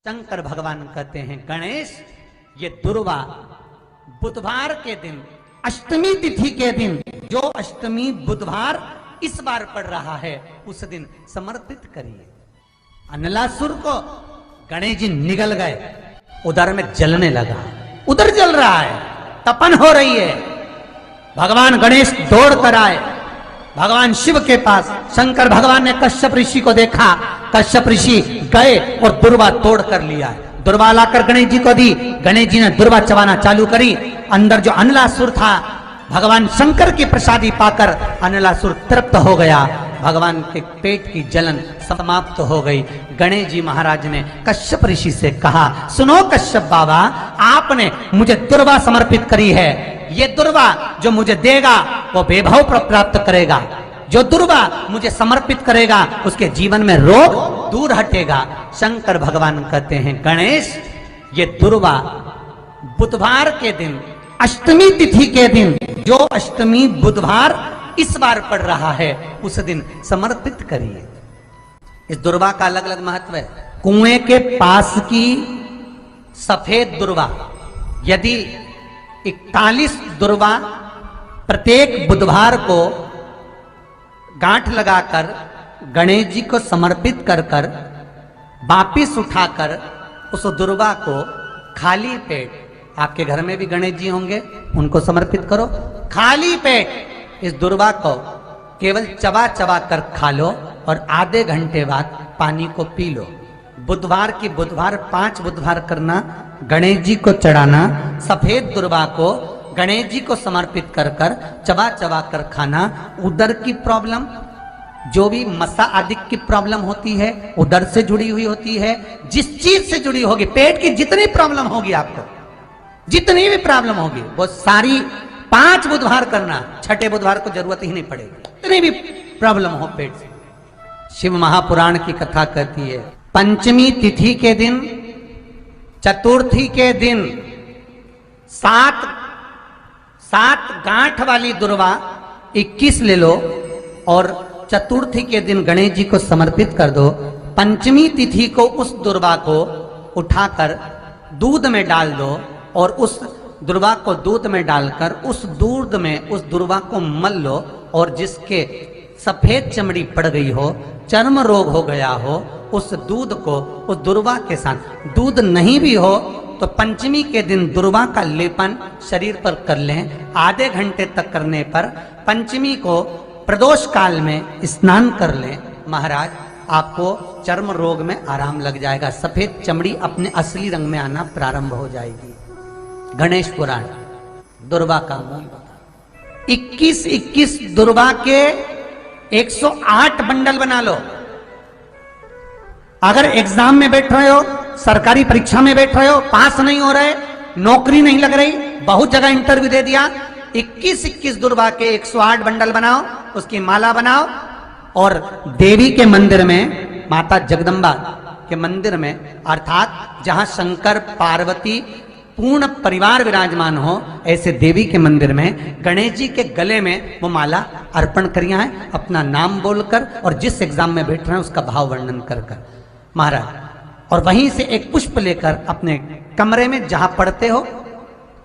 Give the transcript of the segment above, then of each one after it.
शंकर भगवान कहते हैं गणेश, ये दुर्वा बुधवार के दिन अष्टमी तिथि के दिन, जो अष्टमी बुधवार इस बार पड़ रहा है, उस दिन समर्पित करिए। अनलासुर को गणेश जी निगल गए, उधर में जलने लगा, उधर जल रहा है, तपन हो रही है। भगवान गणेश दौड़ कर आए भगवान शिव के पास। शंकर भगवान ने कश्यप ऋषि को देखा, कश्यप ऋषि गए और दुर्वा तोड़ कर लिया। दुर्वा लाकर गणेश जी को दी, गणेश जी ने दुर्वा चबाना चालू करी। अंदर जो अनलासुर था, भगवान शंकर की प्रसादी पाकर अनलासुर तृप्त हो गया, भगवान के पेट की जलन समाप्त हो गई। गणेश जी महाराज ने कश्यप ऋषि से कहा, सुनो कश्यप बाबा, आपने मुझे दुर्वा समर्पित करी है, ये दुर्वा जो मुझे देगा वो वैभव प्राप्त करेगा, जो दुर्वा मुझे समर्पित करेगा उसके जीवन में रोग दूर हटेगा। शंकर भगवान कहते हैं गणेश, ये दुर्वा बुधवार के दिन अष्टमी तिथि के दिन, जो अष्टमी बुधवार इस बार पड़ रहा है, उस दिन समर्पित करिए। इस दुर्वा का अलग अलग महत्व है। कुएं के पास की सफेद दुर्वा, यदि 41 दुर्वा प्रत्येक बुधवार को गांठ लगाकर गणेश जी को समर्पित कर कर वापिस उठाकर उस दुर्वा को खाली पेट, आपके घर में भी गणेश जी होंगे, उनको समर्पित करो। खाली पेट इस दुर्वा को केवल चबा चबा कर खा लो और आधे घंटे बाद पानी को पी लो। बुधवार की बुधवार 5 बुधवार करना, गणेश जी को चढ़ाना, सफेद दुर्वा को गणेश जी को समर्पित कर कर चबा चबा कर खाना। उदर की प्रॉब्लम, जो भी मसा आदि की प्रॉब्लम होती है, उदर से जुड़ी हुई होती है, जिस चीज से जुड़ी होगी, पेट की जितनी प्रॉब्लम होगी, आपको जितनी भी प्रॉब्लम होगी, वो सारी 5 बुधवार करना, छठे बुधवार को जरूरत ही नहीं पड़ेगी, जितनी भी प्रॉब्लम हो पेट से। शिव महापुराण की कथा कहती है, पंचमी तिथि के दिन, चतुर्थी के दिन 7 गांठ वाली दुर्वा 21 ले लो और चतुर्थी के दिन गणेश जी को समर्पित कर दो। पंचमी तिथि को उस दुर्वा को उठाकर दूध में डाल दो और उस दुर्वा को दूध में डालकर उस दूध में उस दुर्वा को मल लो, और जिसके सफेद चमड़ी पड़ गई हो, चर्म रोग हो गया हो, उस दूध को उस दुर्वा के साथ, दूध नहीं भी हो तो पंचमी के दिन दुर्वा का लेपन शरीर पर कर लें। आधे घंटे तक करने पर पंचमी को प्रदोष काल में स्नान कर लें। महाराज, आपको चर्म रोग में आराम लग जाएगा, सफेद चमड़ी अपने असली रंग में आना प्रारंभ हो जाएगी। गणेश पुराण दुर्वा का मूल बता। 21 दुर्वा के 108 बंडल बना लो। अगर एग्जाम में बैठ रहे हो, सरकारी परीक्षा में बैठ रहे हो, पास नहीं हो रहे, नौकरी नहीं लग रही, बहुत जगह इंटरव्यू दे दिया, 21 दुर्वा के 108 बंडल बनाओ, उसकी माला बनाओ और देवी के मंदिर में, माता जगदम्बा के मंदिर में, अर्थात जहां शंकर पार्वती पूर्ण परिवार विराजमान हो, ऐसे देवी के मंदिर में गणेश जी के गले में वो माला अर्पण करिया है, अपना नाम बोलकर और जिस एग्जाम में बैठ रहे हैं उसका भाव वर्णन कर कर महाराज, और वहीं से एक पुष्प लेकर अपने कमरे में जहां पढ़ते हो,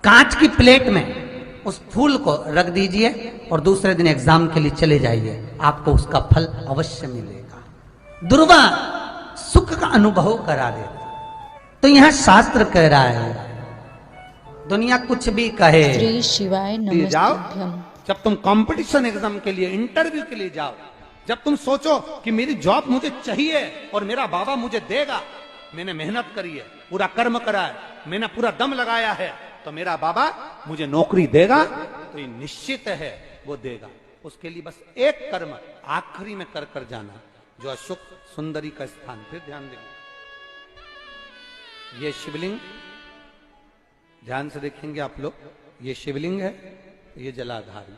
कांच की प्लेट में उस फूल को रख दीजिए और दूसरे दिन एग्जाम के लिए चले जाइए, आपको उसका फल अवश्य मिलेगा। दुर्वा सुख का अनुभव करा देता। तो यहां शास्त्र कह रहा है, दुनिया कुछ भी कहे, श्री शिवाय नमस्तुभ्यम। जब तुम कंपटीशन एग्जाम के लिए, इंटरव्यू के लिए जाओ, जब तुम सोचो कि मेरी जॉब मुझे चाहिए और मेरा बाबा मुझे देगा, मैंने मेहनत करी है, पूरा कर्म करा है, मैंने पूरा दम लगाया है, तो मेरा बाबा मुझे नौकरी देगा, तो ये निश्चित है वो देगा। उसके लिए बस एक कर्म आखिरी में कर कर जाना, जो अशोक सुंदरी का स्थान। फिर ध्यान देंगे, ये शिवलिंग ध्यान से देखेंगे आप लोग, ये शिवलिंग है, ये जलाधारी,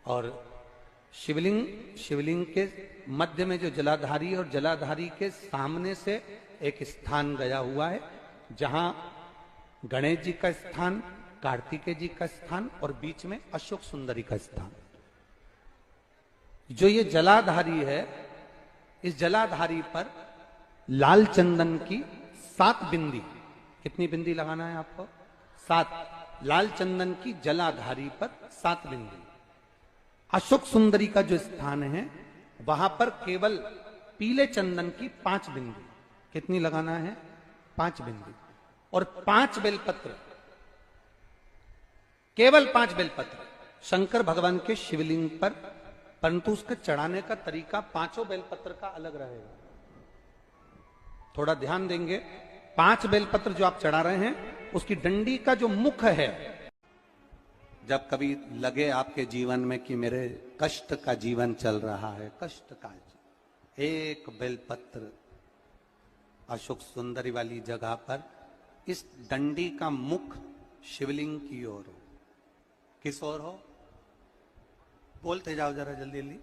और शिवलिंग के मध्य में जो जलाधारी, और जलाधारी के सामने से एक स्थान गया हुआ है, जहां गणेश जी का स्थान, कार्तिकेय जी का स्थान और बीच में अशोक सुंदरी का स्थान। जो ये जलाधारी है, इस जलाधारी पर लाल चंदन की 7 बिंदी। कितनी बिंदी लगाना है आपको? 7। लाल चंदन की जलाधारी पर 7 बिंदी। अशोक सुंदरी का जो स्थान है वहां पर केवल पीले चंदन की 5 बिंदी। कितनी लगाना है? 5 बिंदी। और 5 बेलपत्र, केवल 5 बेलपत्र शंकर भगवान के शिवलिंग पर, परंतु उसके चढ़ाने का तरीका 5 बेलपत्र का अलग रहेगा। थोड़ा ध्यान देंगे। 5 बेलपत्र जो आप चढ़ा रहे हैं उसकी डंडी का जो मुख है, जब कभी लगे आपके जीवन में कि मेरे कष्ट का जीवन चल रहा है, कष्ट का, एक बेलपत्र अशोक सुंदरी वाली जगह पर इस डंडी का मुख शिवलिंग की ओर हो। किस ओर हो? बोलते जाओ जरा जल्दी जल्दी।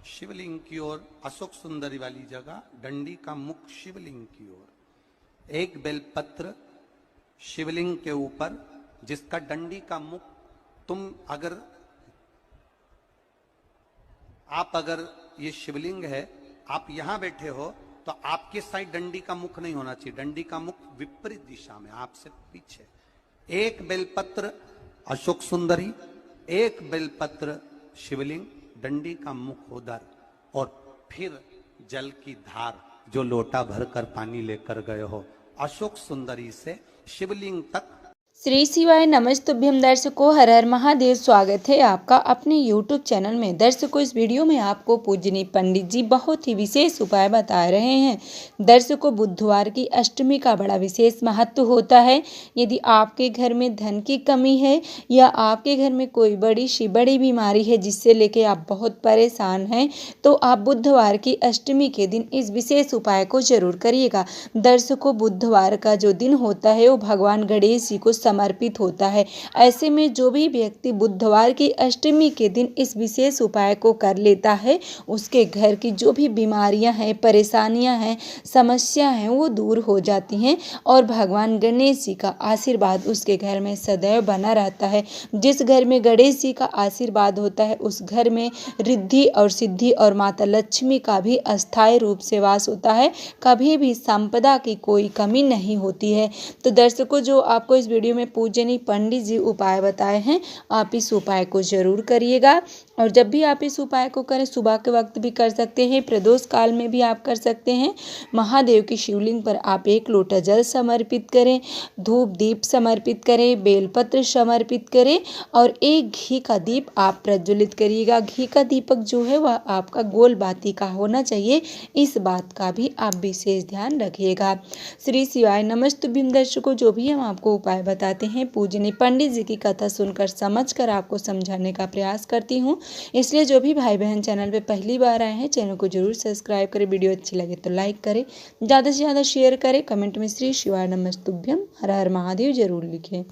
शिवलिंग की ओर, अशोक सुंदरी वाली जगह, डंडी का मुख शिवलिंग की ओर। एक बेलपत्र शिवलिंग के ऊपर, जिसका डंडी का मुख, तुम अगर ये शिवलिंग है, आप यहां बैठे हो तो आपके साइड डंडी का मुख नहीं होना चाहिए। डंडी का मुख विपरीत दिशा में, आपसे पीछे। एक बेलपत्र अशोक सुंदरी, एक बेलपत्र शिवलिंग, डंडी का मुख उधर, और फिर जल की धार जो लोटा भरकर पानी लेकर गए हो, अशोक सुंदरी से शिवलिंग तक। श्री शिवाय नमस्तुभ्यम। दर्शकों, हर हर महादेव। स्वागत है आपका अपने YouTube चैनल में। दर्शकों, इस वीडियो में आपको पूजनीय पंडित जी बहुत ही विशेष उपाय बता रहे हैं। दर्शकों, बुधवार की अष्टमी का बड़ा विशेष महत्व होता है। यदि आपके घर में धन की कमी है या आपके घर में कोई बड़ी बीमारी है जिससे लेके आप बहुत परेशान हैं, तो आप बुधवार की अष्टमी के दिन इस विशेष उपाय को जरूर करिएगा। दर्शकों, बुधवार का जो दिन होता है वो भगवान गणेश जी को समर्पित होता है। ऐसे में जो भी व्यक्ति बुधवार की अष्टमी के दिन इस विशेष उपाय को कर लेता है, उसके घर की जो भी बीमारियां हैं, परेशानियां हैं, समस्या हैं, वो दूर हो जाती हैं और भगवान गणेश जी का आशीर्वाद उसके घर में सदैव बना रहता है। जिस घर में गणेश जी का आशीर्वाद होता है उस घर में रिद्धि और सिद्धि और माता लक्ष्मी का भी अस्थायी रूप से वास होता है। कभी भी संपदा की कोई कमी नहीं होती है। तो दर्शकों, जो आपको इस वीडियो में पूजनीय पंडित जी उपाय बताए हैं, आप इस उपाय को जरूर करिएगा। और जब भी आप इस उपाय को करें, सुबह के वक्त भी कर सकते हैं, प्रदोष काल में भी आप कर सकते हैं। महादेव की शिवलिंग पर आप 1 लोटा जल समर्पित करें, धूप दीप समर्पित करें, बेलपत्र समर्पित करें और 1 घी का दीप आप प्रज्वलित करिएगा। घी का दीपक जो है वह आपका गोल बाती का होना चाहिए। इस बात का भी आप विशेष ध्यान रखिएगा। श्री शिवाय नमस्तुभ्यम। दर्शकों, जो भी हम आपको उपाय बताते हैं, पूजनीय पंडित जी की कथा सुनकर समझकर आपको समझाने का प्रयास करती हूँ। इसलिए जो भी भाई बहन चैनल पे पहली बार आए हैं, चैनल को जरूर सब्सक्राइब करें। वीडियो अच्छी लगे तो लाइक करें, ज़्यादा से ज़्यादा शेयर करें। कमेंट में श्री शिवाय नमस्तुभ्यम हर हर महादेव जरूर लिखें।